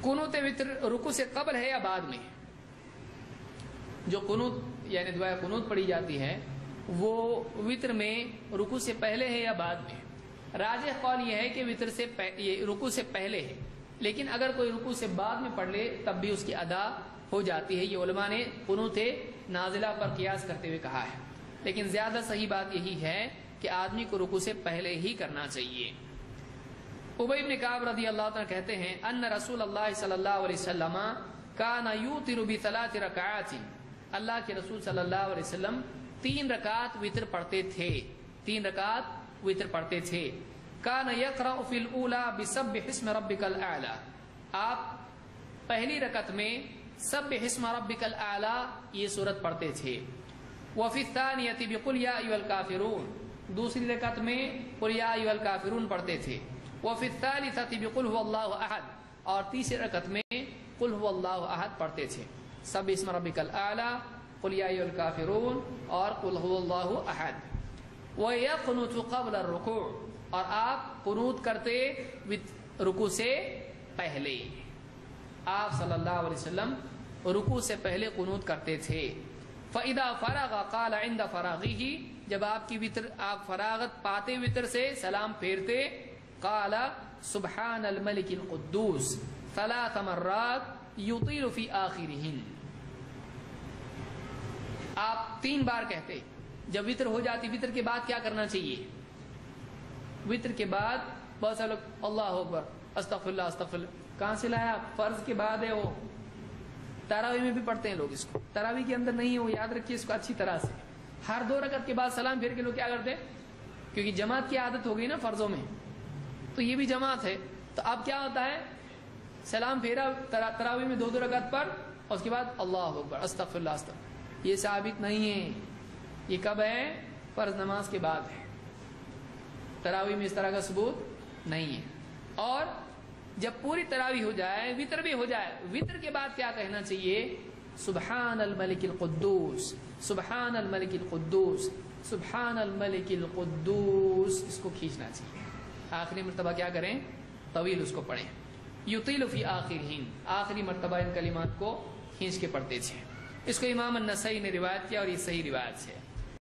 قنوت وتر رکوع سے قبل ہے یا بعد میں؟ جو قنوت یعنی دعائے قنوت پڑھی جاتی ہے وہ وتر میں رکوع سے پہلے ہے یا بعد میں؟ راجح قول یہ ہے کہ وتر سے رکوع سے پہلے ہے، لیکن اگر کوئی رکوع سے بعد میں پڑھ لے تب بھی اس کی ادا ہو جاتی ہے۔ یہ علماء نے قنوت نازلہ پر قیاس کرتے ہوئے کہا ہے، لیکن زیادہ صحیح بات یہی ہے کہ آدمی کو رکوع سے پہلے ہی کرنا چاہیے۔ ابی بن کعب رضی اللہ عنہ کہتے ہیں ان رسول اللہ صلی اللہ علیہ وسلم کان یوتر بثلاث رکعات، اللہ کے رسول صلی اللہ علیہ وسلم 3 رکعت وتر پڑھتے تھے، 3 رکعت وتر پڑھتے تھے۔ کان یقرأ فی الاولی بسبح اسم ربک الاعلی، آپ پہلی رکعت میں سبح اسم ربک الاعلی یہ سورت پڑھتے تھے۔ وفی الثانیۃ بقل یا ایھا الکافرون، دوسری رکعت میں قل یا ایھا الکافرون پڑھتے تھے۔ وفی الثالثۃ بقل هو اللہ احد، اور تیسری رکعت میں قل هو اللہ احد پڑھتے تھے، سبح اسم ربک الاعلی، قل یا ایھا الکافرون اور قل هو اللہ احد۔ ویقنت قبل الرکوع، اور آپ قنوت کرتے رکوع سے پہلے، آپ صلی اللہ علیہ وسلم رکوع سے پہلے قنوت کرتے تھے۔ فَإِذَا فَرَغَ قَالَ عِنْدَ فَرَاغِهِ، جب آپ فراغت پاتے وتر سے سلام پھیرتے، قال سبحان الملک القدوس 3 مرات یطیل فی آخرہن، آپ 3 بار کہتے۔ جب وتر ہو جاتی، وتر کے بعد کیا کرنا چاہیے؟ وتر کے بعد بہت سارے لوگ اللہ اکبر استغفر اللہ استغفر اللہ، کہاں سے لایا؟ فرض کے بعد ہے، وہ تراویح میں بھی پڑھتے ہیں لوگ اس کو، تراویح کے اندر نہیں ہے وہ، یاد رکھیے اس کو اچھی طرح سے۔ ہر 2 رکعت کے بعد سلام پھیر کے لوگ کیا کرتے؟ کیونکہ جماعت کی عادت ہو گئی نا فرضوں میں، تو یہ بھی جماعت ہے، تو اب کیا ہوتا ہے؟ سلام پھیرا تراویح میں 2 رکعت پر، اور اس کے بعد اللہ اکبر استغفر اللہ استغفر، یہ ثابت نہیں ہے۔ یہ کب ہے؟ فرض نماز کے بعد ہے، تراویح میں اس طرح کا ثبوت نہیں ہے۔ اور جب پوری تراویح ہو جائے، وتر بھی ہو جائے، وتر کے بعد کیا کہنا چاہیے؟ سبحان الملک القدوس، سبحان الملک القدوس، سبحان الملک القدوس، اس کو کھینچنا چاہیے۔ آخری مرتبہ کیا کریں؟ طویل اس کو پڑھیں، یطیل فی آخرہن، آخری مرتبہ ان کلمات کو کھینچ کے پڑھتے تھے۔ اس کو امام النسائی نے روایت کیا اور یہ صحیح روایت ہے۔